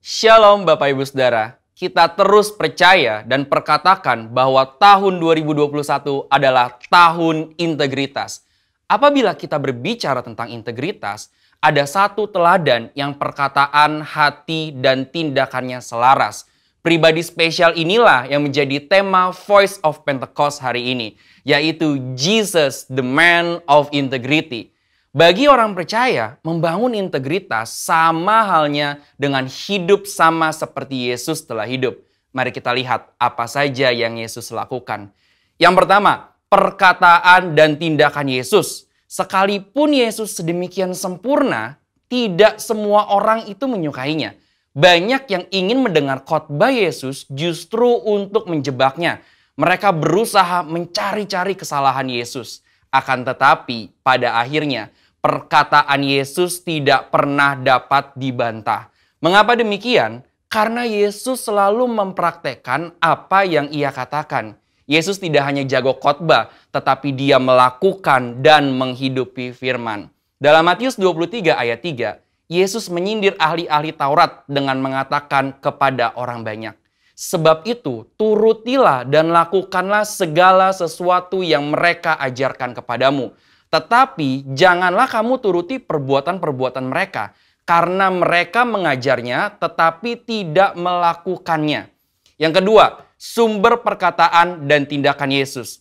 Shalom Bapak Ibu Saudara, kita terus percaya dan perkatakan bahwa tahun 2021 adalah tahun integritas. Apabila kita berbicara tentang integritas, ada satu teladan yang perkataan, hati, dan tindakannya selaras. Pribadi spesial inilah yang menjadi tema Voice of Pentecost hari ini, yaitu Jesus, the Man of Integrity. Bagi orang percaya, membangun integritas sama halnya dengan hidup sama seperti Yesus telah hidup. Mari kita lihat apa saja yang Yesus lakukan. Yang pertama, perkataan dan tindakan Yesus. Sekalipun Yesus sedemikian sempurna, tidak semua orang itu menyukainya. Banyak yang ingin mendengar khotbah Yesus justru untuk menjebaknya. Mereka berusaha mencari-cari kesalahan Yesus. Akan tetapi pada akhirnya perkataan Yesus tidak pernah dapat dibantah. Mengapa demikian? Karena Yesus selalu mempraktekkan apa yang ia katakan. Yesus tidak hanya jago khotbah, tetapi dia melakukan dan menghidupi firman. Dalam Matius 23 ayat 3, Yesus menyindir ahli-ahli Taurat dengan mengatakan kepada orang banyak, "Sebab itu turutilah dan lakukanlah segala sesuatu yang mereka ajarkan kepadamu. Tetapi janganlah kamu turuti perbuatan-perbuatan mereka, karena mereka mengajarnya tetapi tidak melakukannya." Yang kedua, sumber perkataan dan tindakan Yesus.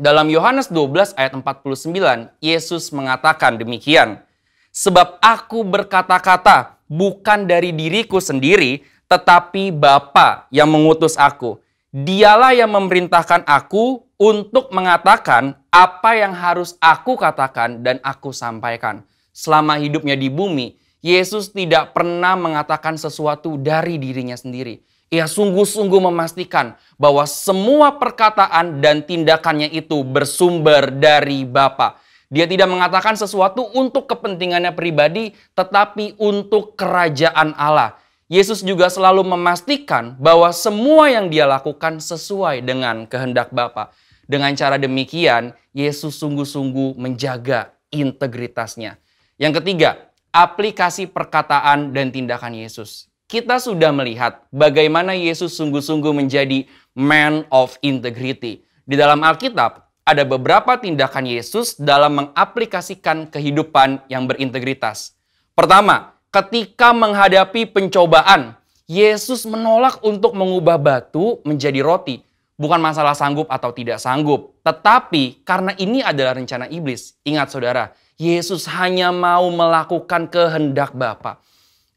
Dalam Yohanes 12 ayat 49, Yesus mengatakan demikian, "Sebab aku berkata-kata bukan dari diriku sendiri, tetapi Bapa yang mengutus aku. Dialah yang memerintahkan aku untuk mengatakan apa yang harus aku katakan dan aku sampaikan." Selama hidupnya di bumi, Yesus tidak pernah mengatakan sesuatu dari dirinya sendiri. Ia sungguh-sungguh memastikan bahwa semua perkataan dan tindakannya itu bersumber dari Bapa. Dia tidak mengatakan sesuatu untuk kepentingannya pribadi, tetapi untuk kerajaan Allah. Yesus juga selalu memastikan bahwa semua yang dia lakukan sesuai dengan kehendak Bapa. Dengan cara demikian, Yesus sungguh-sungguh menjaga integritasnya. Yang ketiga, aplikasi perkataan dan tindakan Yesus. Kita sudah melihat bagaimana Yesus sungguh-sungguh menjadi man of integrity. Di dalam Alkitab, ada beberapa tindakan Yesus dalam mengaplikasikan kehidupan yang berintegritas. Pertama, ketika menghadapi pencobaan, Yesus menolak untuk mengubah batu menjadi roti. Bukan masalah sanggup atau tidak sanggup, tetapi karena ini adalah rencana iblis. Ingat saudara, Yesus hanya mau melakukan kehendak Bapa.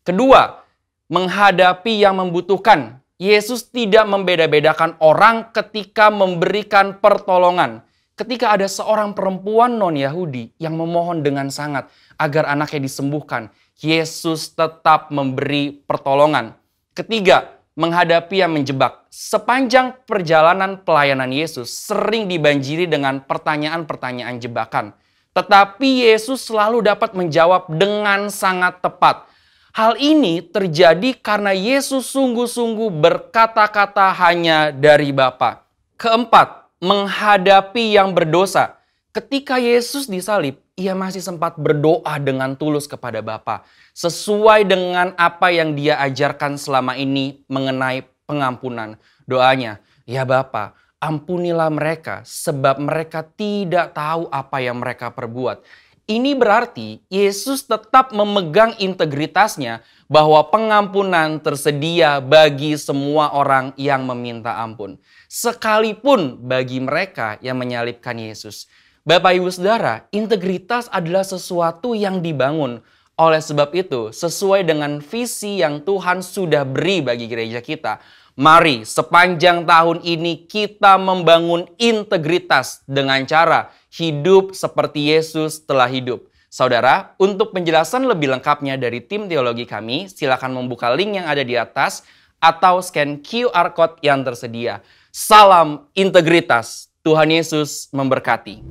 Kedua, menghadapi yang membutuhkan. Yesus tidak membeda-bedakan orang ketika memberikan pertolongan. Ketika ada seorang perempuan non-Yahudi yang memohon dengan sangat agar anaknya disembuhkan, Yesus tetap memberi pertolongan. Ketiga, menghadapi yang menjebak. Sepanjang perjalanan pelayanan Yesus sering dibanjiri dengan pertanyaan-pertanyaan jebakan. Tetapi Yesus selalu dapat menjawab dengan sangat tepat. Hal ini terjadi karena Yesus sungguh-sungguh berkata-kata hanya dari Bapa. Keempat, menghadapi yang berdosa. Ketika Yesus disalib, ia masih sempat berdoa dengan tulus kepada Bapa, sesuai dengan apa yang dia ajarkan selama ini mengenai pengampunan. Doanya, "Ya Bapa, ampunilah mereka sebab mereka tidak tahu apa yang mereka perbuat." Ini berarti Yesus tetap memegang integritasnya bahwa pengampunan tersedia bagi semua orang yang meminta ampun. Sekalipun bagi mereka yang menyalibkan Yesus. Bapak Ibu Saudara, integritas adalah sesuatu yang dibangun. Oleh sebab itu, sesuai dengan visi yang Tuhan sudah beri bagi gereja kita, mari sepanjang tahun ini kita membangun integritas dengan cara hidup seperti Yesus telah hidup. Saudara, untuk penjelasan lebih lengkapnya dari tim teologi kami, silakan membuka link yang ada di atas atau scan QR Code yang tersedia. Salam integritas. Tuhan Yesus memberkati.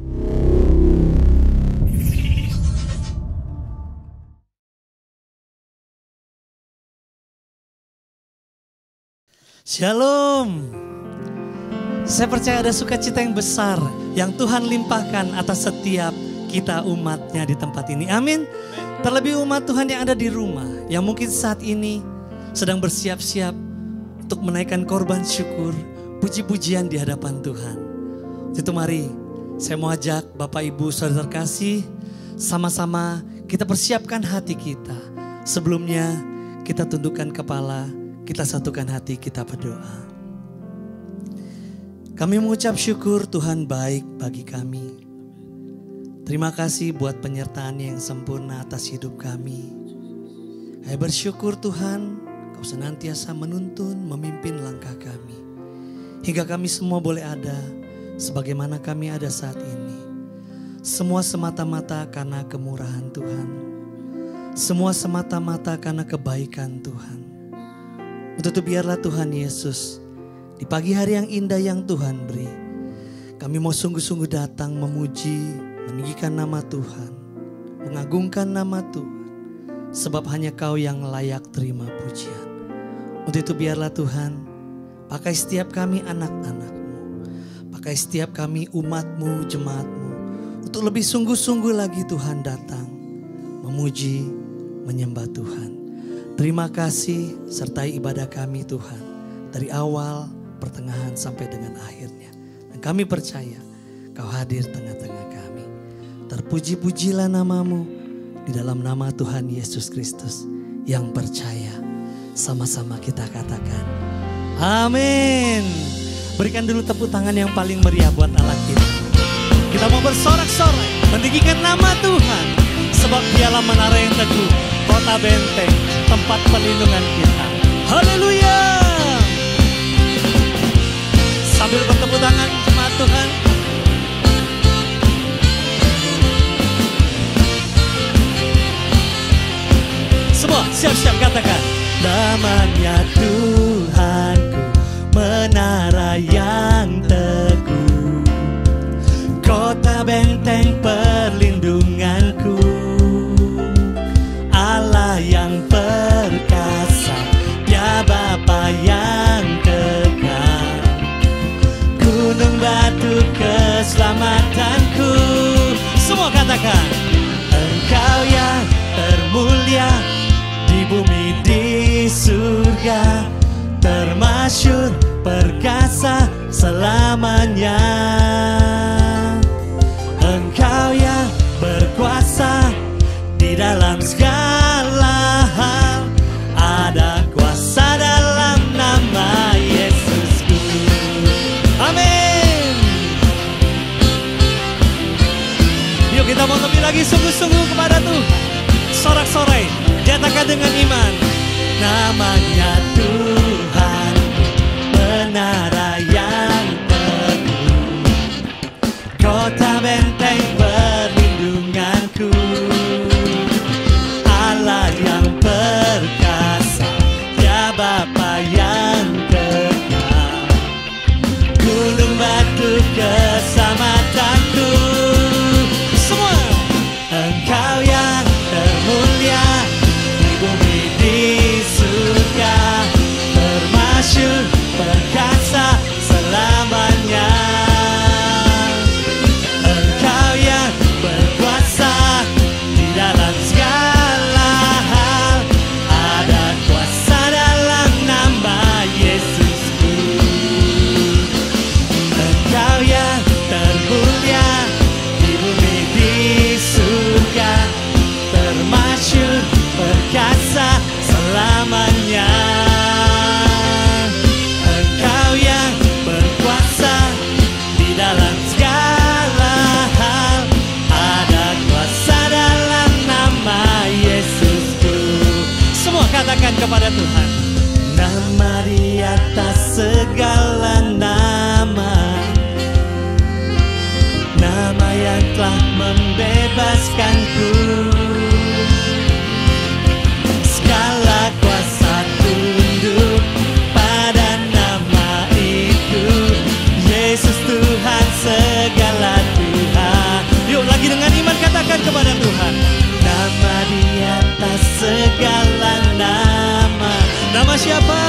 Shalom. Saya percaya ada sukacita yang besar yang Tuhan limpahkan atas setiap kita umatnya di tempat ini. Amin. Terlebih umat Tuhan yang ada di rumah, yang mungkin saat ini sedang bersiap-siap untuk menaikkan korban syukur, puji-pujian di hadapan Tuhan. Itu mari saya mau ajak Bapak Ibu Saudara terkasih, sama-sama kita persiapkan hati kita. Sebelumnya kita tundukkan kepala, kita satukan hati, kita berdoa. Kami mengucap syukur Tuhan baik bagi kami. Terima kasih buat penyertaan yang sempurna atas hidup kami. Kami bersyukur Tuhan, Kau senantiasa menuntun, memimpin langkah kami. Hingga kami semua boleh ada sebagaimana kami ada saat ini. Semua semata-mata karena kemurahan Tuhan. Semua semata-mata karena kebaikan Tuhan. Untuk itu biarlah Tuhan Yesus, di pagi hari yang indah yang Tuhan beri, kami mau sungguh-sungguh datang memuji, meninggikan nama Tuhan, mengagungkan nama Tuhan, sebab hanya Kau yang layak terima pujian. Untuk itu biarlah Tuhan, pakai setiap kami anak-anak-Mu, pakai setiap kami umat-Mu, jemaat-Mu, untuk lebih sungguh-sungguh lagi Tuhan datang, memuji, menyembah Tuhan. Terima kasih sertai ibadah kami Tuhan, dari awal, pertengahan sampai dengan akhirnya. Dan kami percaya Kau hadir tengah-tengah kami. Terpuji-pujilah nama-Mu di dalam nama Tuhan Yesus Kristus yang percaya. Sama-sama kita katakan amin. Berikan dulu tepuk tangan yang paling meriah buat Allah kita. Kita mau bersorak-sorai meninggikan nama Tuhan, sebab Dialah menara yang teguh, kota benteng, tempat perlindungan kita. Haleluya. Sambil bertepuk tangan jemaat Tuhan, semua siap-siap katakan, namanya Tuhanku, menara yang teguh, kota benteng perlindunganku, Allah yang perkasa, Dia Bapa yang kekal, gunung batu keselamatanku. Semua katakan, Engkau yang termulia di bumi di surga, termasyhur perkasa selamanya. Engkau yang berkuasa di dalam segala hal, ada kuasa dalam nama Yesusku. Amin. Yuk kita mau lebih lagi sungguh-sungguh kepada Tuhan. Sorak-sorai, nyatakan dengan iman, namanya Tuhan, menara yang teguh, kota benteng perlindunganku, Allah yang perkasa, Dia Bapa yang kekal, gunung batu keselamatanku. Semua, Engkau yang termulia di bumi di surga, termasyhur perkasa selamanya. Engkau yang berkuasa di dalam segala hal, ada kuasa dalam nama Yesusku. Engkau yang termulia di bumi di surga, termasyhur perkasa selamanya. Engkau yang berkuasa di dalam segala hal, ada kuasa dalam nama Yesusku. Semua katakan kepada Tuhan, nama di atas segala nama, nama yang telah membebaskanku. Segala kuasa tunduk pada nama itu, Yesus Tuhan segala Tuhan. Yuk lagi dengan iman katakan kepada Tuhan, nama di atas segala nama. Nama siapa?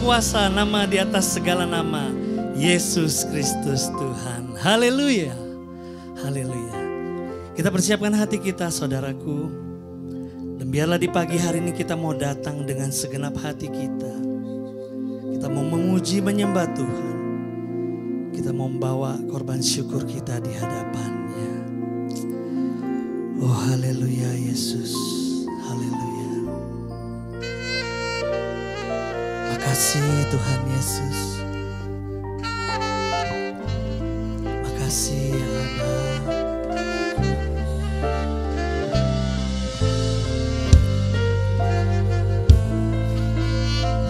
berkuasa, nama di atas segala nama, Yesus Kristus Tuhan. Haleluya. Haleluya. Kita persiapkan hati kita, saudaraku. Dan biarlah di pagi hari ini kita mau datang dengan segenap hati kita. Kita mau memuji, menyembah Tuhan. Kita mau membawa korban syukur kita di hadapan-Nya. Oh haleluya Yesus. Haleluya. Makasih Tuhan Yesus. Makasih ya Aba.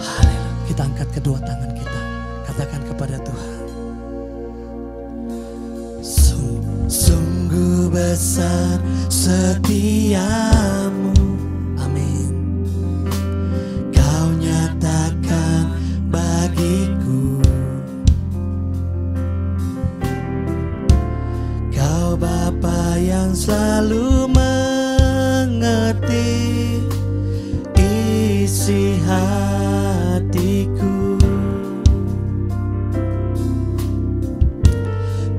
Haleluya. Kita angkat kedua tangan kita. Katakan kepada Tuhan. Sungguh besar setiamu, amin. Kau nyatakan bagiku, Kau Bapa yang selalu mengerti isi hatiku.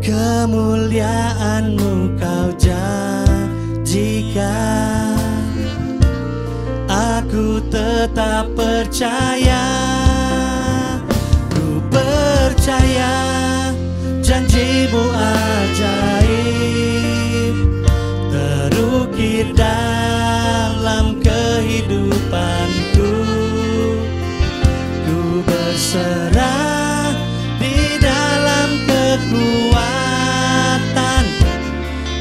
Kemuliaan-Mu Kau janjikan, aku tetap percaya. Ku percaya janji-Mu ajaib, terukir dalam kehidupanku. Ku berserah di dalam kekuatan,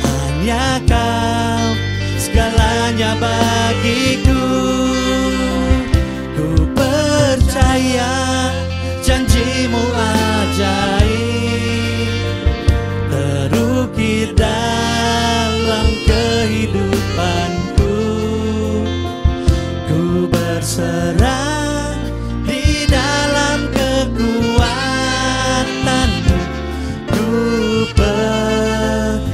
hanya Kau segalanya bagiku. Ku percaya janji-Mu ajaib, terukir dalam kehidupanku. Ku berserah di dalam kekuatan-Mu. Ku percaya.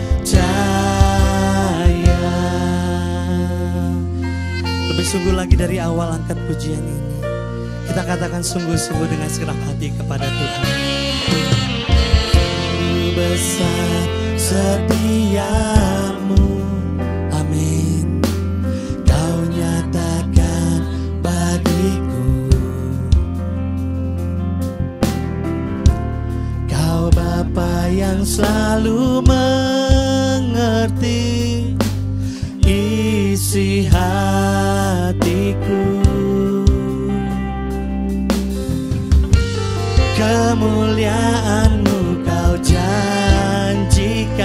Lebih sungguh lagi dari awal angkat pujian ini, kita katakan sungguh-sungguh dengan segenap hati kepada Tuhan. Besar setiamu, amin. Kau nyatakan bagiku, Kau Bapa yang selalu mengerti isi hatiku. Kemuliaan-Mu Kau janjikan,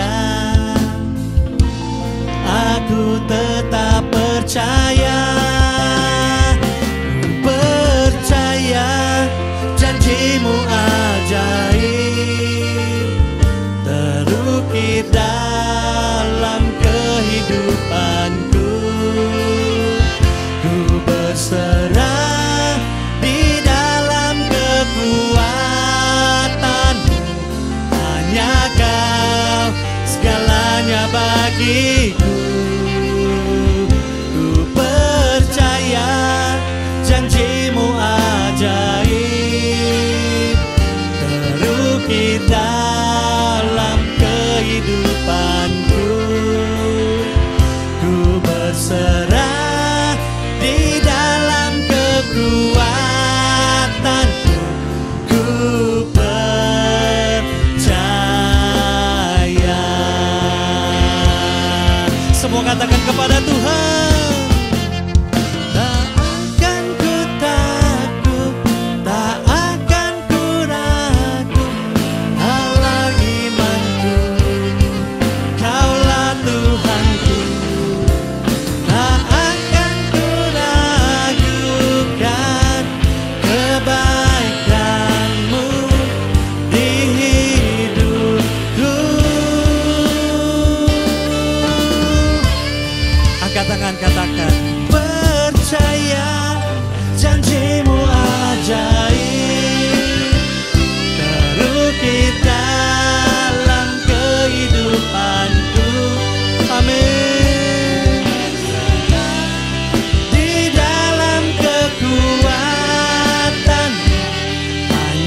aku tetap percaya. Ku percaya janji-Mu ajaib, terukir dalam kehidupanku. Ku berserah di dalam kekuatan-Mu, hanya Kau segalanya bagiku. Ku percaya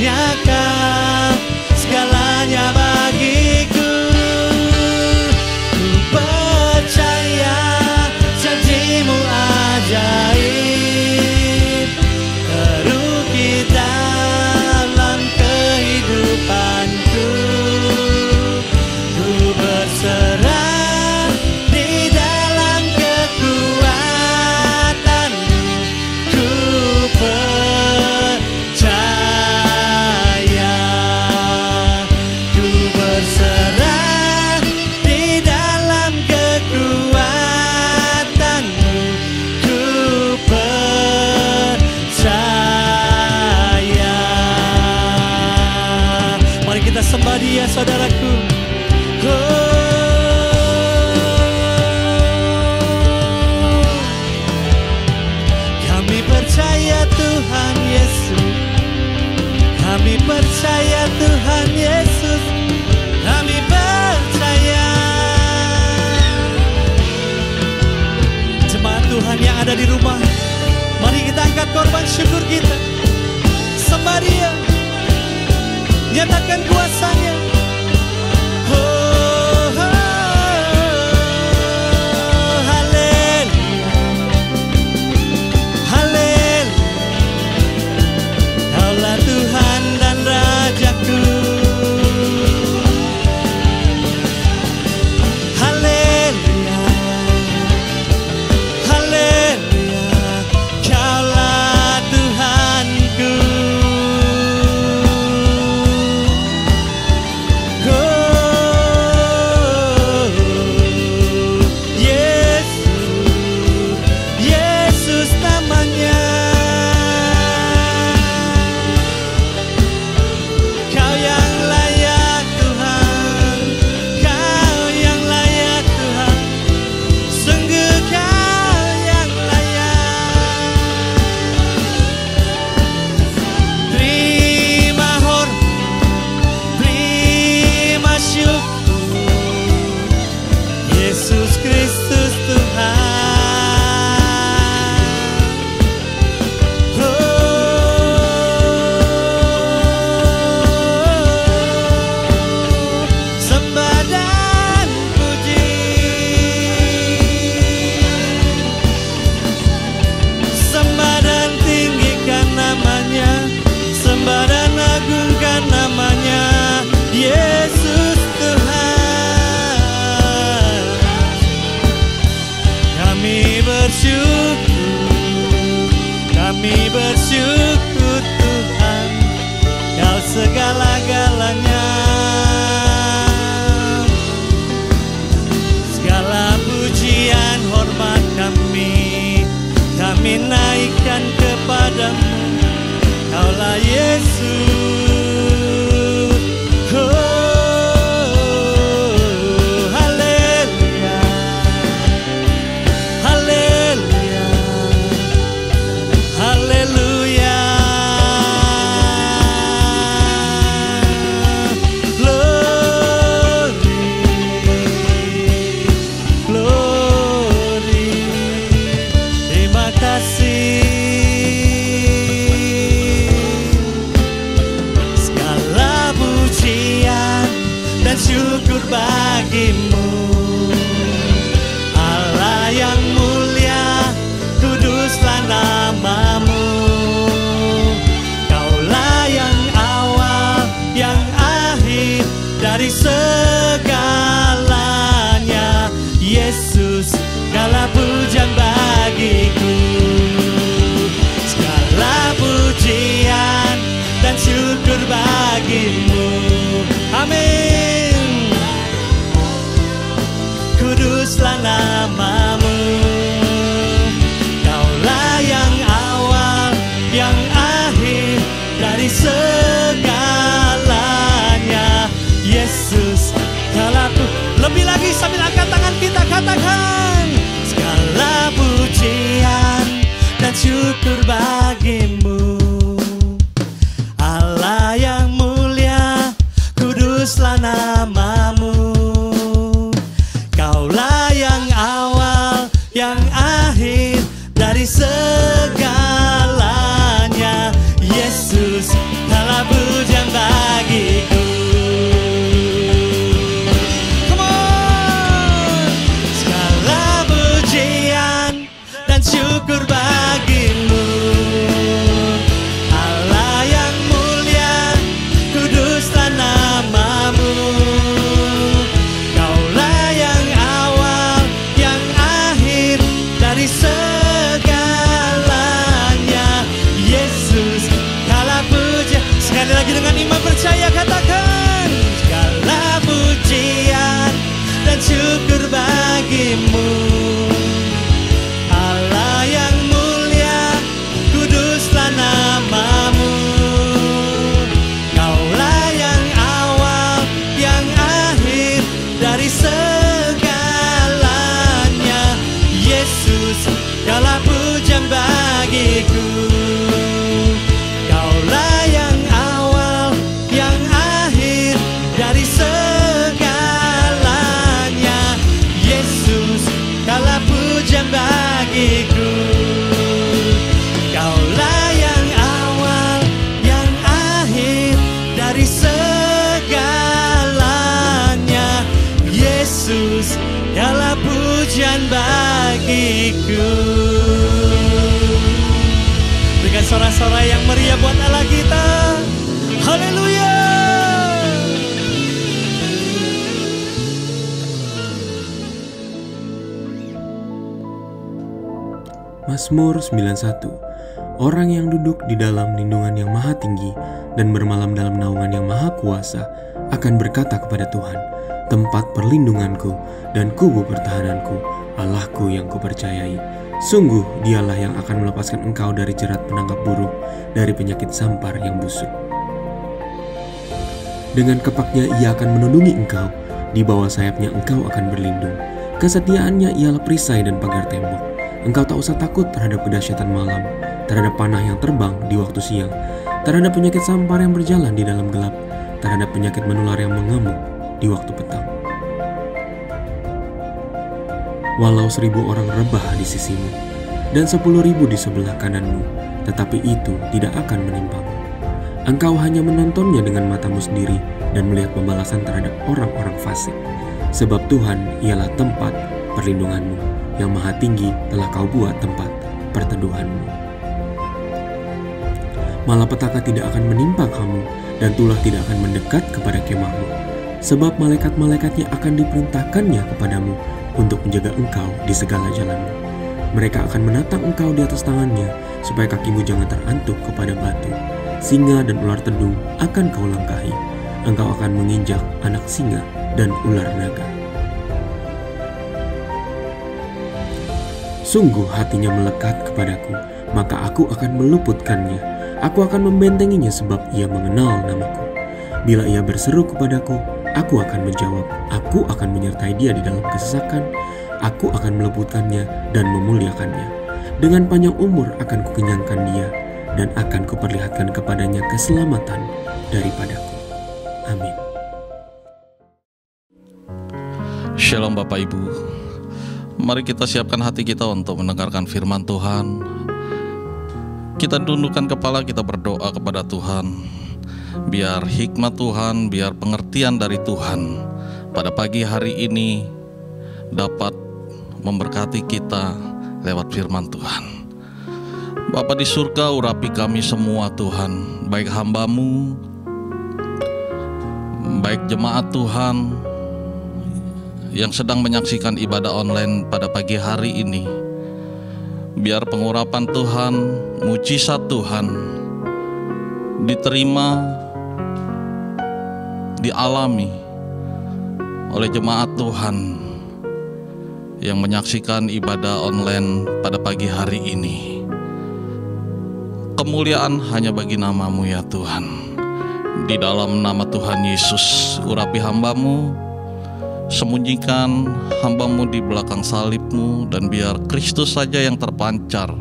Kau segalanya bagiku. Ku percaya janjimu ajaib, terukir dalam kehidupanku. Ku berserah di dalam kekuatanmu. Ku percaya, ku berserah di dalam kekuatanmu. Ku percaya. Mari kita sembah Dia, saudaraku. Kami percaya Tuhan Yesus, kami percaya Tuhan Yesus, kami percaya. Jemaat Tuhan yang ada di rumah, mari kita angkat korban syukur kita. Sembah Dia, nyatakan kuasa-Nya. Tuhan dan Rajaku. Haleluya, haleluya, Kaulah Tuhanku. Yesus, Yesus namanya. Yesus Kristus Tuhan. Sembah dan puji, sembah dan tinggikan namanya, sembah dan agungkan namanya. Yesus Tuhan. Kami bersyukur Tuhan, Kau segala-galanya. Segala pujian hormat kami naikkan kepadamu. Kaulah Yesus. Syukur bagimu, Allah yang mulia, kuduslah namamu. Kaulah yang awal, yang akhir dari segalanya. Yesus, segala pujian bagiku, segala pujian dan syukur bagimu. Amin. percaya katakan, segala pujian dan syukur bagimu, Allah yang mulia, kuduslah namamu. Kaulah yang awal, yang akhir dari segalanya. Yesus, segala pujian bagiku. Kaulah yang awal, yang akhir dari segalanya. Yesus, segala pujian bagiku. Kaulah yang awal, yang akhir dari segalanya. Yesus, segala pujian bagiku. Dengan sorak-sorai yang meriah buat Allah kita. Haleluya. Mazmur 91. Orang yang duduk di dalam lindungan yang maha tinggi dan bermalam dalam naungan yang maha kuasa akan berkata kepada Tuhan, tempat perlindunganku dan kubu pertahananku, Allahku yang kupercayai. Sungguh dialah yang akan melepaskan engkau dari jerat penangkap burung, dari penyakit sampar yang busuk. Dengan kepaknya ia akan melindungi engkau, di bawah sayapnya engkau akan berlindung. Kesetiaannya ialah perisai dan pagar tembok. Engkau tak usah takut terhadap kedahsyatan malam, terhadap panah yang terbang di waktu siang, terhadap penyakit sampar yang berjalan di dalam gelap, terhadap penyakit menular yang mengamuk di waktu petang. Walau 1.000 orang rebah di sisimu dan 10.000 di sebelah kananmu, tetapi itu tidak akan menimpamu. Engkau hanya menontonnya dengan matamu sendiri dan melihat pembalasan terhadap orang-orang fasik. Sebab Tuhan ialah tempat perlindunganmu, yang maha tinggi telah kau buat tempat perteduhanmu. Malapetaka tidak akan menimpa kamu, dan tulah tidak akan mendekat kepada kemahmu. Sebab malaikat-malaikatnya akan diperintahkannya kepadamu untuk menjaga engkau di segala jalanmu. Mereka akan menatang engkau di atas tangannya, supaya kakimu jangan terantuk kepada batu. Singa dan ular tedung akan kau langkahi. Engkau akan menginjak anak singa dan ular naga. Sungguh hatinya melekat kepadaku, maka aku akan meluputkannya. Aku akan membentenginya sebab ia mengenal namaku. Bila ia berseru kepadaku, aku akan menjawab. Aku akan menyertai dia di dalam kesesakan. Aku akan meluputkannya dan memuliakannya. Dengan panjang umur akan kukenyangkan dia, dan akan kuperlihatkan kepadanya keselamatan daripadaku. Amin. Shalom Bapak Ibu. Mari kita siapkan hati kita untuk mendengarkan firman Tuhan. Kita tundukkan kepala, kita berdoa kepada Tuhan. Biar hikmat Tuhan, biar pengertian dari Tuhan pada pagi hari ini dapat memberkati kita lewat firman Tuhan. Bapa di surga, urapi kami semua Tuhan, baik hamba-Mu, baik jemaat Tuhan yang sedang menyaksikan ibadah online pada pagi hari ini. Biar pengurapan Tuhan, mujizat Tuhan diterima, dialami oleh jemaat Tuhan yang menyaksikan ibadah online pada pagi hari ini. Kemuliaan hanya bagi nama-Mu ya Tuhan. Di dalam nama Tuhan Yesus, urapi hamba-Mu, sembunyikan hamba-Mu di belakang salib-Mu, dan biar Kristus saja yang terpancar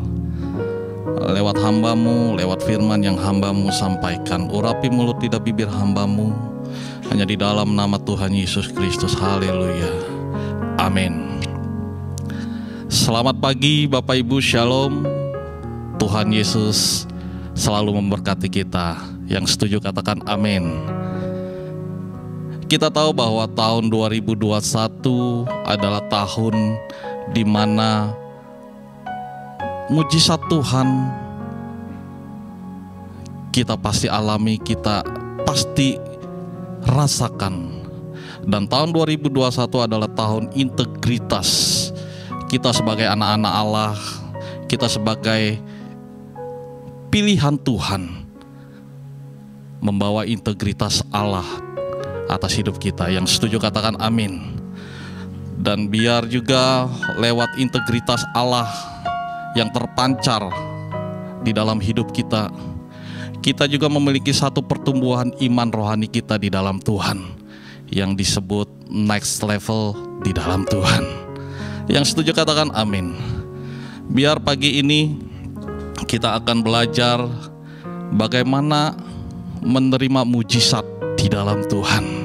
lewat hamba-Mu, lewat firman yang hamba-Mu sampaikan. Urapi mulut lidah bibir hamba-Mu, hanya di dalam nama Tuhan Yesus Kristus. Haleluya. Amin. Selamat pagi Bapak Ibu, Shalom. Tuhan Yesus selalu memberkati kita. Yang setuju katakan amin. Kita tahu bahwa tahun 2021 adalah tahun di mana mujizat Tuhan kita pasti alami, kita pasti rasakan. Dan tahun 2021 adalah tahun integritas. Kita sebagai anak-anak Allah, kita sebagai pilihan Tuhan, membawa integritas Allah atas hidup kita. Yang setuju katakan amin. Dan biar juga lewat integritas Allah yang terpancar di dalam hidup kita, kita juga memiliki satu pertumbuhan iman rohani kita di dalam Tuhan, yang disebut next level di dalam Tuhan. Yang setuju katakan amin. Biar pagi ini kita akan belajar bagaimana menerima mujizat di dalam Tuhan.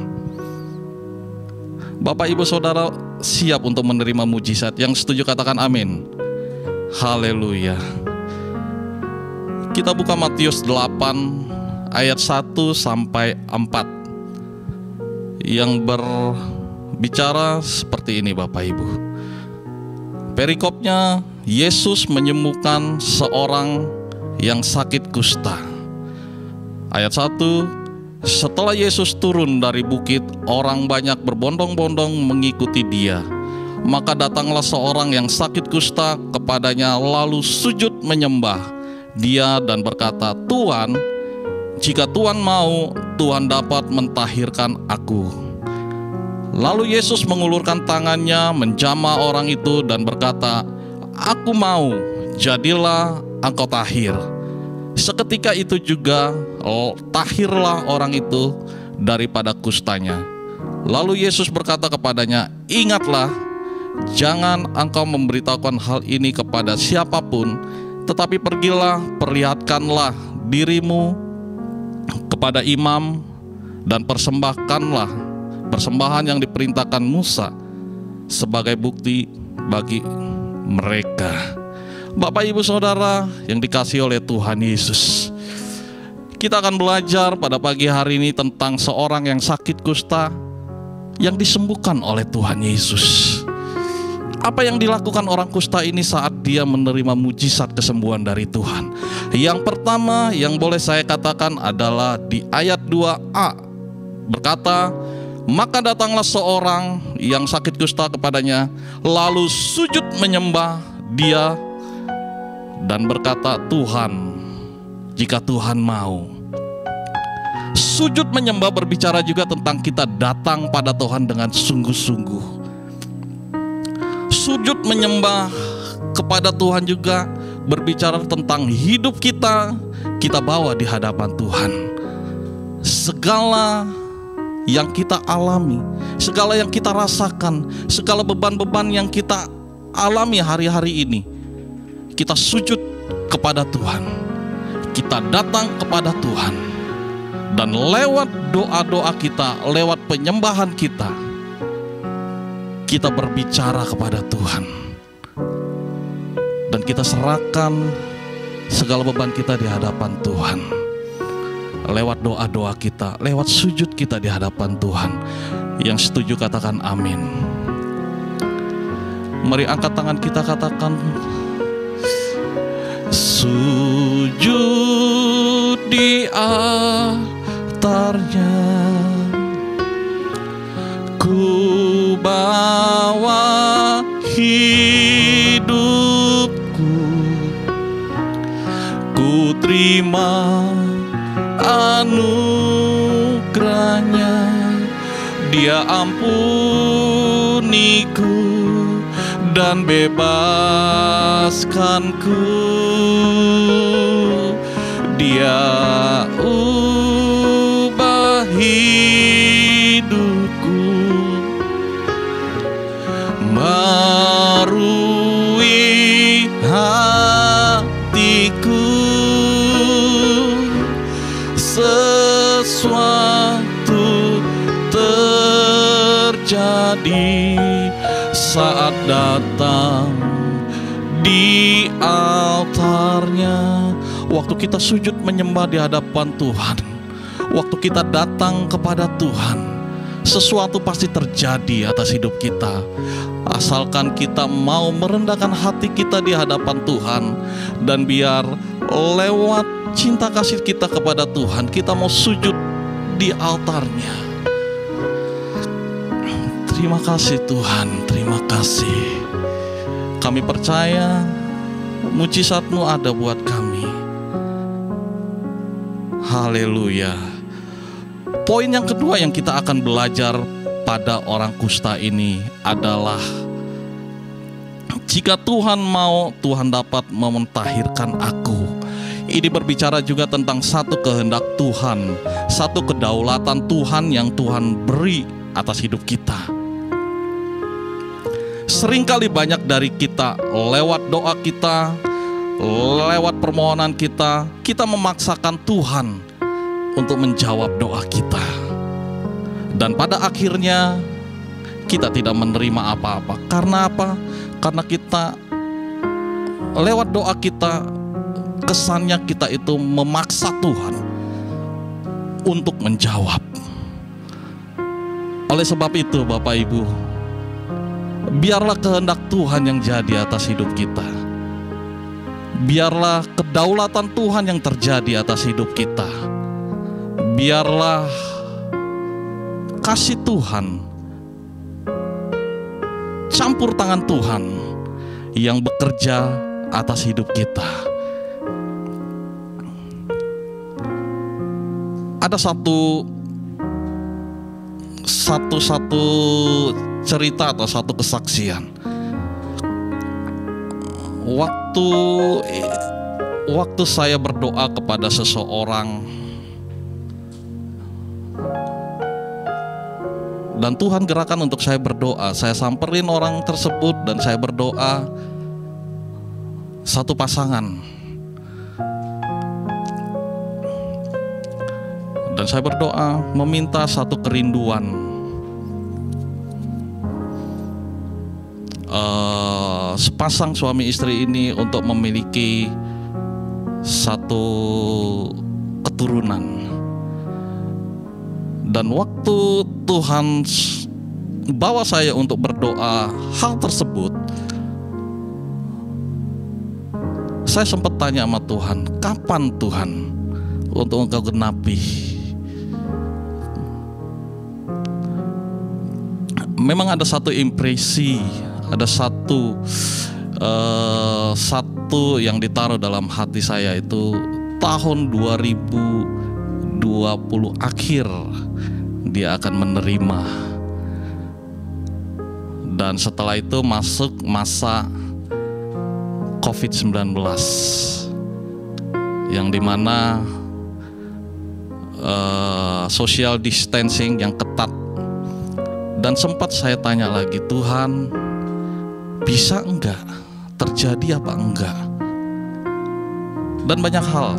Bapak Ibu Saudara siap untuk menerima mujizat? Yang setuju katakan amin. Haleluya. Kita buka Matius 8 ayat 1 sampai 4 yang berbicara seperti ini Bapak Ibu. Perikopnya, Yesus menyembuhkan seorang yang sakit kusta. Ayat 1, setelah Yesus turun dari bukit, orang banyak berbondong-bondong mengikuti dia. Maka datanglah seorang yang sakit kusta kepadanya, lalu sujud menyembah dia dan berkata, Tuhan, jika Tuhan mau, Tuhan dapat mentahirkan aku. Lalu Yesus mengulurkan tangannya, menjamah orang itu dan berkata, aku mau, jadilah engkau tahir. Seketika itu juga tahirlah orang itu daripada kustanya. Lalu Yesus berkata kepadanya, ingatlah, jangan engkau memberitahukan hal ini kepada siapapun, tetapi pergilah, perlihatkanlah dirimu kepada imam dan persembahkanlah persembahan yang diperintahkan Musa sebagai bukti bagi mereka. Bapak Ibu Saudara yang dikasihi oleh Tuhan Yesus, kita akan belajar pada pagi hari ini tentang seorang yang sakit kusta yang disembuhkan oleh Tuhan Yesus. Apa yang dilakukan orang kusta ini saat dia menerima mujizat kesembuhan dari Tuhan? Yang pertama yang boleh saya katakan adalah di ayat 2a berkata, maka datanglah seorang yang sakit kusta kepadanya, lalu sujud menyembah dia dan berkata, Tuhan, jika Tuhan mau. Sujud menyembah berbicara juga tentang kita datang pada Tuhan dengan sungguh-sungguh. Sujud menyembah kepada Tuhan juga berbicara tentang hidup kita bawa di hadapan Tuhan. Segala yang kita alami, segala yang kita rasakan, segala beban-beban yang kita alami hari-hari ini, kita sujud kepada Tuhan, kita datang kepada Tuhan, dan lewat doa-doa kita, lewat penyembahan kita berbicara kepada Tuhan, dan kita serahkan segala beban kita di hadapan Tuhan. Lewat doa-doa kita, lewat sujud kita di hadapan Tuhan. Yang setuju katakan amin. Mari angkat tangan kita, katakan, sujud di altarnya, ku bawa hidupku, ku terima anugerahnya, dia ampuniku dan bebaskanku, dia ubah hidupku, marui hatiku, sesuatu terjadi saat datang di altarnya. Waktu kita sujud menyembah di hadapan Tuhan, waktu kita datang kepada Tuhan, sesuatu pasti terjadi atas hidup kita. Asalkan kita mau merendahkan hati kita di hadapan Tuhan, dan biar lewat cinta kasih kita kepada Tuhan, kita mau sujud di altarnya. Terima kasih Tuhan, terima kasih. Kami percaya mujizat-Mu ada buat kami. Haleluya. Poin yang kedua yang kita akan belajar pada orang kusta ini adalah jika Tuhan mau, Tuhan dapat mementahirkan aku. Ini berbicara juga tentang satu kehendak Tuhan, satu kedaulatan Tuhan yang Tuhan beri atas hidup kita. Seringkali banyak dari kita lewat doa kita, lewat permohonan kita memaksakan Tuhan untuk menjawab doa kita. Dan pada akhirnya kita tidak menerima apa-apa. Karena apa? Karena kita lewat doa kita, kesannya kita itu memaksa Tuhan untuk menjawab. Oleh sebab itu Bapak Ibu, biarlah kehendak Tuhan yang jadi atas hidup kita. Biarlah kedaulatan Tuhan yang terjadi atas hidup kita. Biarlah kasih Tuhan, campur tangan Tuhan yang bekerja atas hidup kita. Ada satu cerita atau satu kesaksian. Waktu saya berdoa kepada seseorang dan Tuhan gerakan untuk saya berdoa, saya samperin orang tersebut dan saya berdoa satu pasangan. Dan saya berdoa meminta satu kerinduan, sepasang suami istri ini untuk memiliki satu keturunan. Dan waktu Tuhan bawa saya untuk berdoa hal tersebut, saya sempat tanya sama Tuhan, kapan Tuhan untuk Engkau genapi? Memang ada satu impresi, ada satu yang ditaruh dalam hati saya itu tahun 2020 akhir dia akan menerima. Dan setelah itu masuk masa COVID-19 yang dimana social distancing yang ketat. Dan sempat saya tanya lagi, Tuhan, bisa enggak? Terjadi apa enggak? Dan banyak hal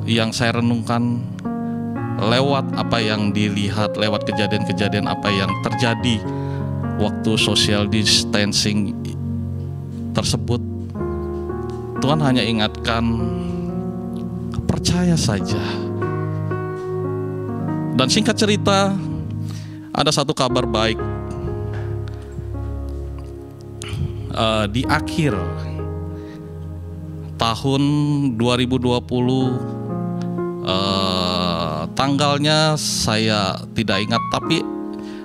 yang saya renungkan lewat apa yang dilihat, lewat kejadian-kejadian apa yang terjadi waktu social distancing tersebut. Tuhan hanya ingatkan, percaya saja. Dan singkat cerita, ada satu kabar baik. Di akhir tahun 2020, tanggalnya saya tidak ingat, tapi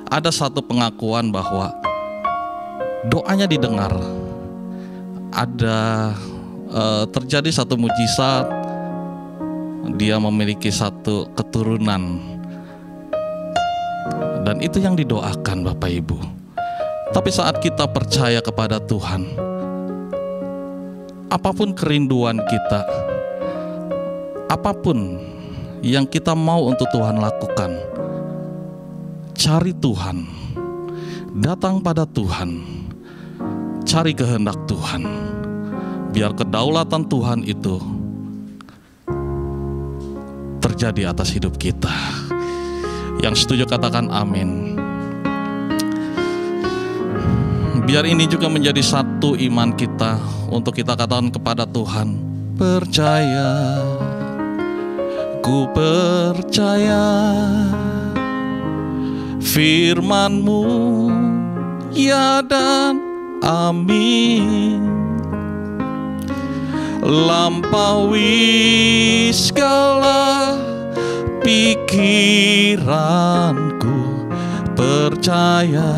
ada satu pengakuan bahwa doanya didengar. Ada terjadi satu mujizat, dia memiliki satu keturunan. Dan itu yang didoakan Bapak Ibu. Tapi saat kita percaya kepada Tuhan, apapun kerinduan kita, apapun yang kita mau untuk Tuhan lakukan, cari Tuhan, datang pada Tuhan, cari kehendak Tuhan, biar kedaulatan Tuhan itu terjadi atas hidup kita. Yang setuju katakan amin. Biar ini juga menjadi satu iman kita untuk kita katakan kepada Tuhan, percaya, ku percaya firman-Mu, ya dan amin. Lampaui segala pikiranku, percaya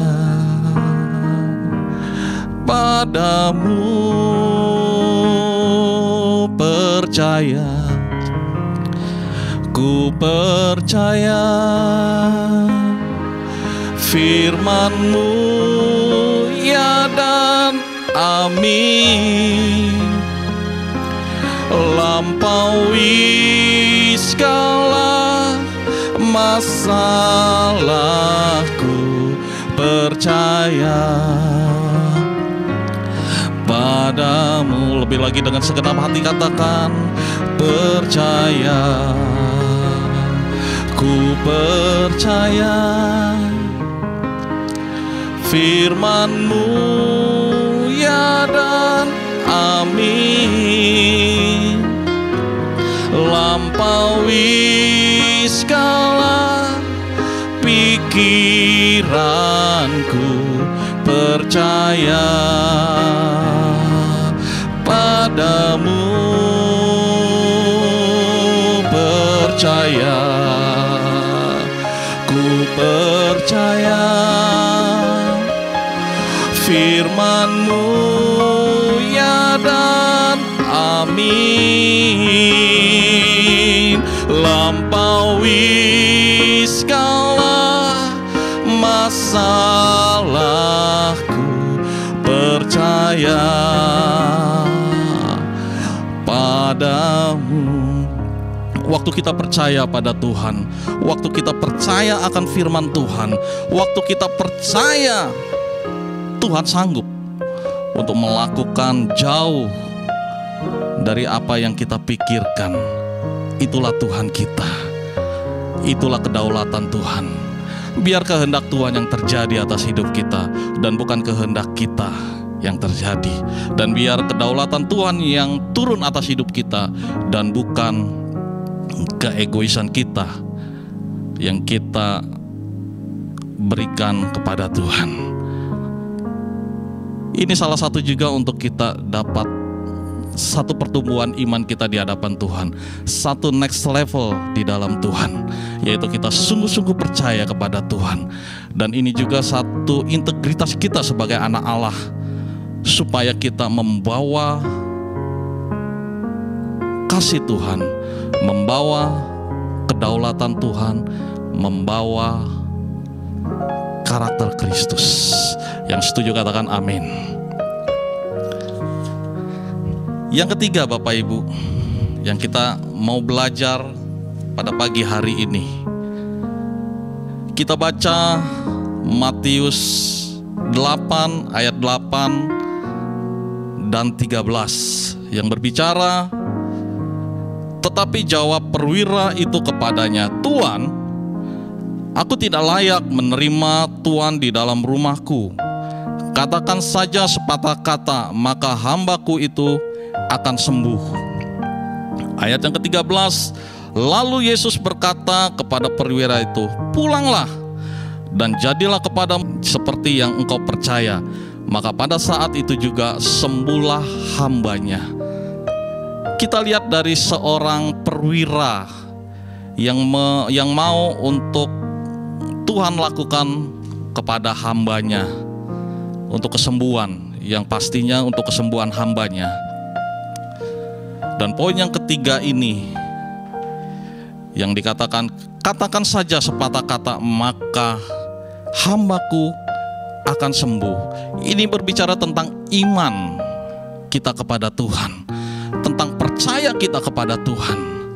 padamu, percaya Ku percaya firman-Mu, ya dan amin. Lampaui segala masalahku, percaya padamu. Lebih lagi dengan segenap hati katakan, percaya. Ku percaya firman-Mu, ya dan amin. Lampaui segala pikiranku, percaya padamu, percaya. Ku percaya firman-Mu, ya dan amin. Lampaui segala masalahku, percaya padamu. Waktu kita percaya pada Tuhan, waktu kita percaya akan firman Tuhan, waktu kita percaya Tuhan sanggup untuk melakukan jauh dari apa yang kita pikirkan, itulah Tuhan kita, itulah kedaulatan Tuhan. Biar kehendak Tuhan yang terjadi atas hidup kita dan bukan kehendak kita yang terjadi. Dan biar kedaulatan Tuhan yang turun atas hidup kita dan bukan keegoisan kita yang kita berikan kepada Tuhan. Ini salah satu juga untuk kita dapat satu pertumbuhan iman kita di hadapan Tuhan, satu next level di dalam Tuhan, yaitu kita sungguh-sungguh percaya kepada Tuhan. Dan ini juga satu integritas kita sebagai anak Allah, supaya kita membawa kasih Tuhan, membawa kedaulatan Tuhan, membawa karakter Kristus. Yang setuju katakan amin. Yang ketiga Bapak Ibu, yang kita mau belajar pada pagi hari ini, kita baca Matius 8 ayat 8 dan 13 yang berbicara, tetapi jawab perwira itu kepadanya, Tuan, aku tidak layak menerima Tuan di dalam rumahku. Katakan saja sepatah kata, maka hambaku itu akan sembuh. Ayat yang ke-13, lalu Yesus berkata kepada perwira itu, pulanglah dan jadilah kepadamu seperti yang engkau percaya. Maka pada saat itu juga sembuhlah hambanya. Kita lihat dari seorang perwira yang mau untuk Tuhan lakukan kepada hambanya untuk kesembuhan, yang pastinya untuk kesembuhan hambanya. Dan poin yang ketiga ini yang dikatakan, katakan saja sepatah kata, maka hambaku akan sembuh. Ini berbicara tentang iman kita kepada Tuhan, tentang percaya kita kepada Tuhan,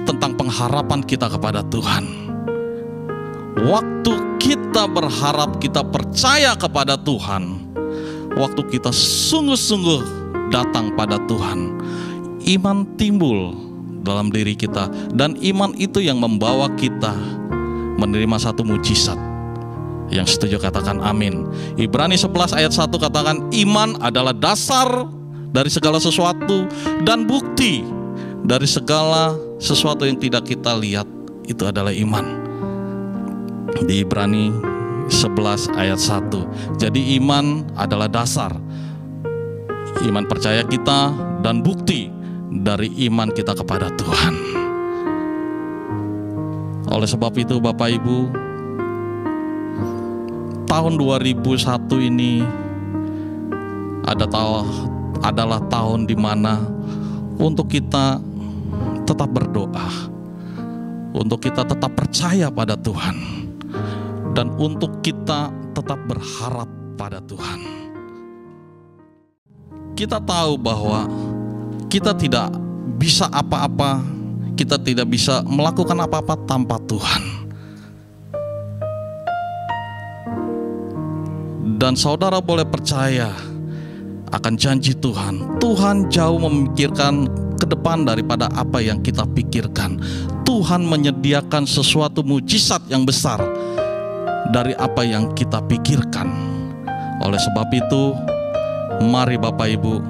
tentang pengharapan kita kepada Tuhan. Waktu kita berharap, kita percaya kepada Tuhan, waktu kita sungguh-sungguh datang pada Tuhan, iman timbul dalam diri kita. Dan iman itu yang membawa kita menerima satu mujizat. Yang setuju katakan amin. Ibrani 11 ayat 1 katakan, iman adalah dasar dari segala sesuatu dan bukti dari segala sesuatu yang tidak kita lihat. Itu adalah iman. Di Ibrani 11 ayat 1. Jadi iman adalah dasar, iman percaya kita dan bukti dari iman kita kepada Tuhan. Oleh sebab itu Bapak Ibu, tahun 2001 ini adalah tahun di mana untuk kita tetap berdoa, untuk kita tetap percaya pada Tuhan, dan untuk kita tetap berharap pada Tuhan. Kita tahu bahwa kita tidak bisa apa-apa, kita tidak bisa melakukan apa-apa tanpa Tuhan. Dan saudara boleh percaya akan janji Tuhan. Tuhan jauh memikirkan ke depan daripada apa yang kita pikirkan. Tuhan menyediakan sesuatu mujizat yang besar dari apa yang kita pikirkan. Oleh sebab itu, mari Bapak Ibu,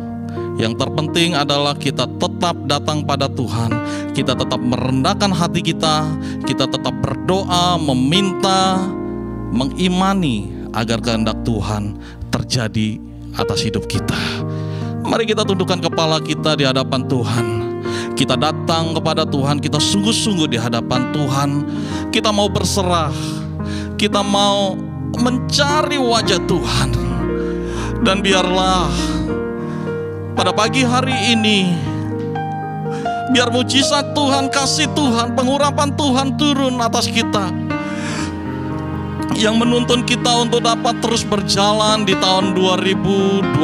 yang terpenting adalah kita tetap datang pada Tuhan. Kita tetap merendahkan hati kita tetap berdoa, meminta, mengimani agar kehendak Tuhan terjadi atas hidup kita. Mari kita tundukkan kepala kita di hadapan Tuhan. Kita datang kepada Tuhan, kita sungguh-sungguh di hadapan Tuhan. Kita mau berserah, kita mau mencari wajah Tuhan. Dan biarlah pada pagi hari ini, biar mujizat Tuhan, kasih Tuhan, pengurapan Tuhan turun atas kita, yang menuntun kita untuk dapat terus berjalan di tahun 2021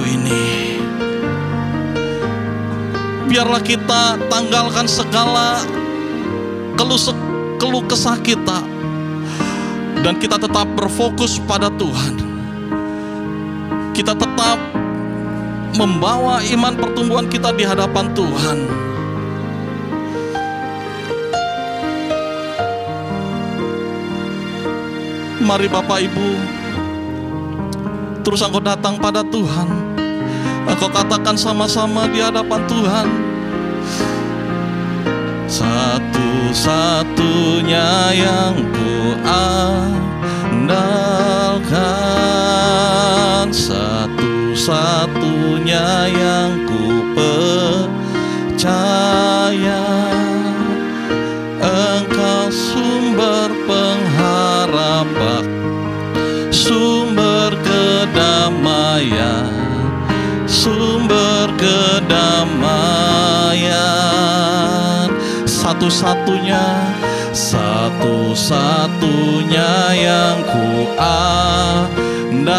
ini. Biarlah kita tanggalkan segala keluh kesah kita, dan kita tetap berfokus pada Tuhan. Kita tetap membawa iman pertumbuhan kita di hadapan Tuhan. Mari Bapak Ibu, terus engkau datang pada Tuhan. Engkau katakan sama-sama di hadapan Tuhan. Satu-satunya yang ku andalkan, satu-satunya yang ku percaya, Engkau sumber pengharapan, sumber kedamaian, sumber kedamaian. Satu-satunya yang ku andalkan,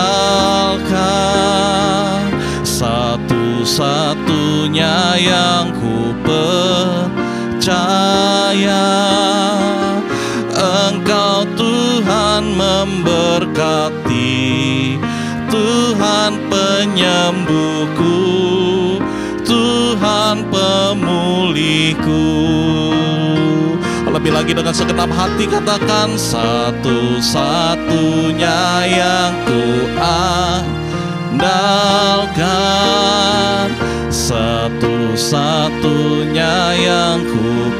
satu-satunya yang ku percaya, Engkau Tuhan memberkati, Tuhan penyembuhku, Tuhan pemulihku. Lebih lagi dengan segenap hati katakan, satu-satunya yang ku andalkan, satu-satunya yang ku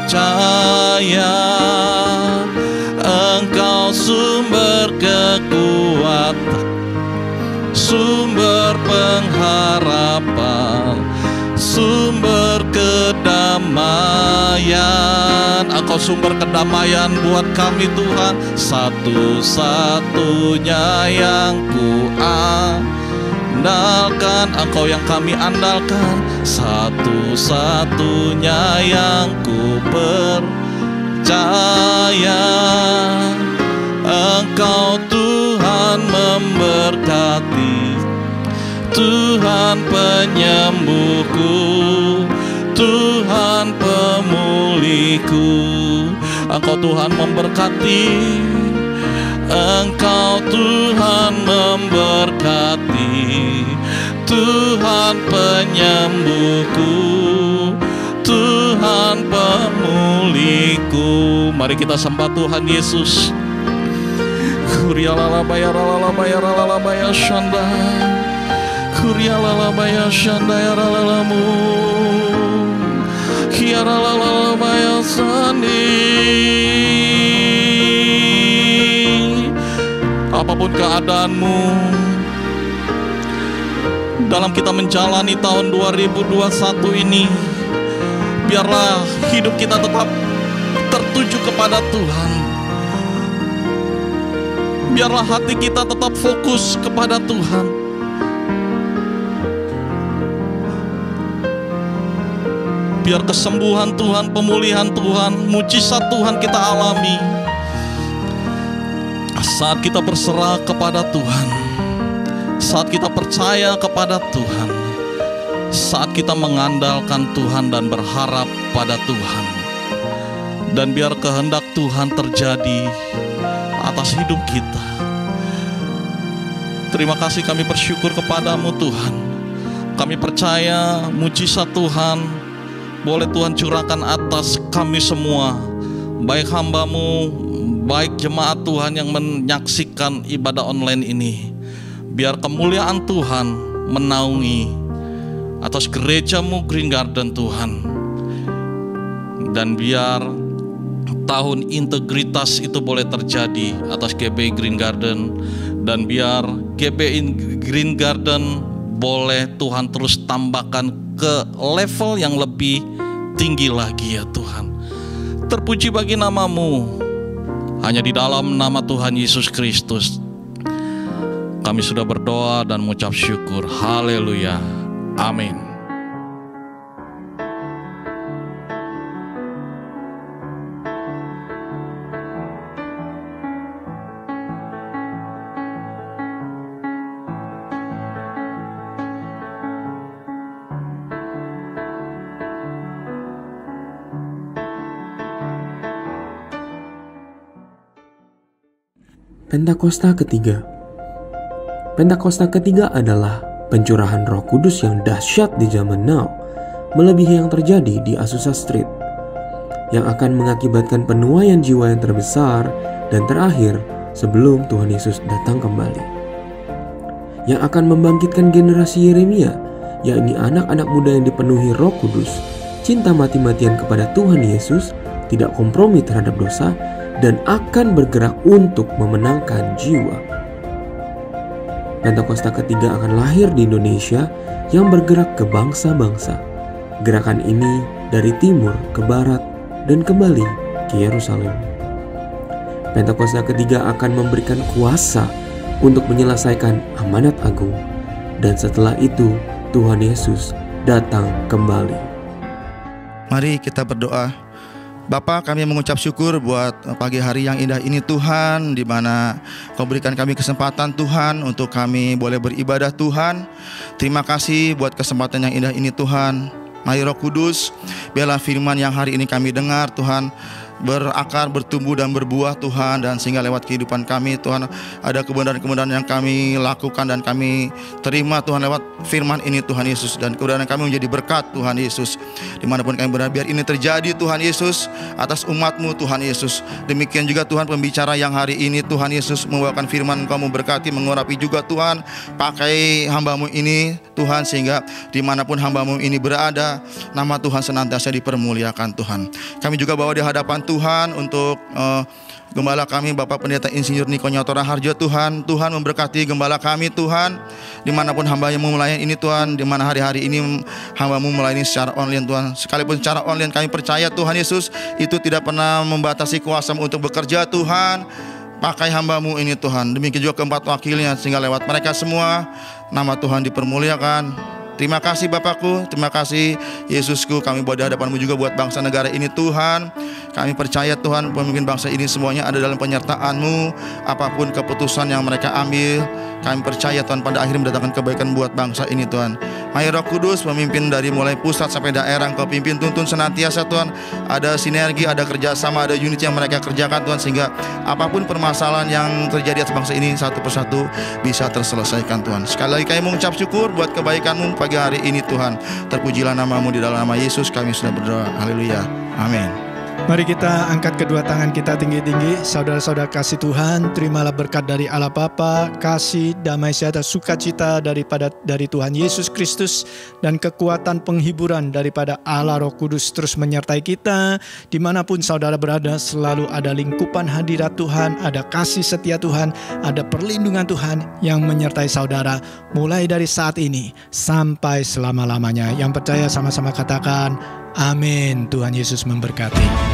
percaya, Engkau sumber kekuatan, sumber pengharapan, sumber kedamaian. Engkau sumber kedamaian buat kami Tuhan. Satu-satunya yang ku andalkan, Engkau yang kami andalkan, satu-satunya yang ku percaya, Engkau Tuhan memberkati, Tuhan penyembuhku, Tuhan pemulihku. Engkau Tuhan memberkati, Engkau Tuhan memberkati, Tuhan penyembuhku, Tuhan pemulihku. Mari kita sembah Tuhan Yesus. Kurialalabaya ralalabaya shanda, kurialalabaya shanda ya ralalamu, kiaralalabaya sandi. Apapun keadaanmu, dalam kita menjalani tahun 2021 ini, biarlah hidup kita tetap tertuju kepada Tuhan. Biarlah hati kita tetap fokus kepada Tuhan. Biar kesembuhan Tuhan, pemulihan Tuhan, mujizat Tuhan kita alami saat kita berserah kepada Tuhan, saat kita percaya kepada Tuhan, saat kita mengandalkan Tuhan dan berharap pada Tuhan. Dan biar kehendak Tuhan terjadi atas hidup kita. Terima kasih, kami bersyukur kepadamu Tuhan. Kami percaya mujizat Tuhan boleh Tuhan curahkan atas kami semua, baik hamba-Mu, baik jemaat Tuhan yang menyaksikan ibadah online ini. Biar kemuliaan Tuhan menaungi atas gereja-Mu Green Garden Tuhan. Dan biar tahun integritas itu boleh terjadi atas GBI Green Garden. Dan biar GBI Green Garden boleh Tuhan terus tambahkan ke level yang lebih tinggi lagi ya Tuhan. Terpuji bagi nama-Mu. Hanya di dalam nama Tuhan Yesus Kristus kami sudah berdoa dan mengucap syukur. Haleluya. Amin. Pentakosta ketiga. Pentakosta ketiga adalah pencurahan Roh Kudus yang dahsyat di zaman now, melebihi yang terjadi di Azusa Street, yang akan mengakibatkan penuaian jiwa yang terbesar dan terakhir sebelum Tuhan Yesus datang kembali, yang akan membangkitkan generasi Yeremia, yakni anak-anak muda yang dipenuhi Roh Kudus, cinta mati-matian kepada Tuhan Yesus, tidak kompromi terhadap dosa, dan akan bergerak untuk memenangkan jiwa. Pentakosta ketiga akan lahir di Indonesia yang bergerak ke bangsa-bangsa. Gerakan ini dari timur ke barat dan kembali ke Yerusalem. Pentakosta ketiga akan memberikan kuasa untuk menyelesaikan amanat agung. Dan setelah itu Tuhan Yesus datang kembali. Mari kita berdoa. Bapa, kami mengucap syukur buat pagi hari yang indah ini Tuhan, di mana Kau berikan kami kesempatan Tuhan untuk kami boleh beribadah Tuhan. Terima kasih buat kesempatan yang indah ini Tuhan. Mari Roh Kudus, biarlah firman yang hari ini kami dengar Tuhan berakar, bertumbuh dan berbuah Tuhan, dan sehingga lewat kehidupan kami Tuhan ada kebenaran-kebenaran yang kami lakukan dan kami terima Tuhan lewat firman ini Tuhan Yesus, dan kebenaran kami menjadi berkat Tuhan Yesus dimanapun kami berada. Biar ini terjadi Tuhan Yesus atas umat-Mu Tuhan Yesus. Demikian juga Tuhan pembicara yang hari ini Tuhan Yesus membawakan firman Engkau memberkati, mengurapi juga Tuhan, pakai hamba-Mu ini Tuhan, sehingga dimanapun hamba-Mu ini berada nama Tuhan senantiasa dipermuliakan Tuhan. Kami juga bawa di hadapan Tuhan untuk gembala kami Bapak Pendeta Insinyur Niko Nyotora Harjo Tuhan. Tuhan memberkati gembala kami Tuhan, dimanapun hamba yang melayani ini Tuhan, dimana hari-hari ini hamba-Mu melayani secara online Tuhan. Sekalipun secara online kami percaya Tuhan Yesus itu tidak pernah membatasi kuasa-Mu untuk bekerja Tuhan. Pakai hamba-Mu ini Tuhan. Demikian juga keempat wakilnya, sehingga lewat mereka semua nama Tuhan dipermuliakan. Terima kasih Bapakku, terima kasih Yesusku. Kami bawa di hadapan-Mu juga buat bangsa negara ini Tuhan. Kami percaya Tuhan pemimpin bangsa ini semuanya ada dalam penyertaan-Mu. Apapun keputusan yang mereka ambil, kami percaya Tuhan pada akhirnya mendatangkan kebaikan buat bangsa ini Tuhan. Mari Roh Kudus pemimpin dari mulai pusat sampai daerah, Engkau pimpin, tuntun senantiasa Tuhan. Ada sinergi, ada kerjasama, ada unit yang mereka kerjakan Tuhan, sehingga apapun permasalahan yang terjadi atas bangsa ini satu persatu bisa terselesaikan Tuhan. Sekali lagi kami mengucap syukur buat kebaikan-Mu pagi hari ini Tuhan. Terpujilah nama-Mu, di dalam nama Yesus kami sudah berdoa. Haleluya. Amin. Mari kita angkat kedua tangan kita tinggi-tinggi. Saudara-saudara kasih Tuhan, terimalah berkat dari Allah Bapa, kasih, damai sejahtera, sukacita dari Tuhan Yesus Kristus, dan kekuatan penghiburan daripada Allah Roh Kudus terus menyertai kita. Dimanapun saudara berada, selalu ada lingkupan hadirat Tuhan, ada kasih setia Tuhan, ada perlindungan Tuhan yang menyertai saudara mulai dari saat ini sampai selama-lamanya. Yang percaya sama-sama katakan amin. Tuhan Yesus memberkati.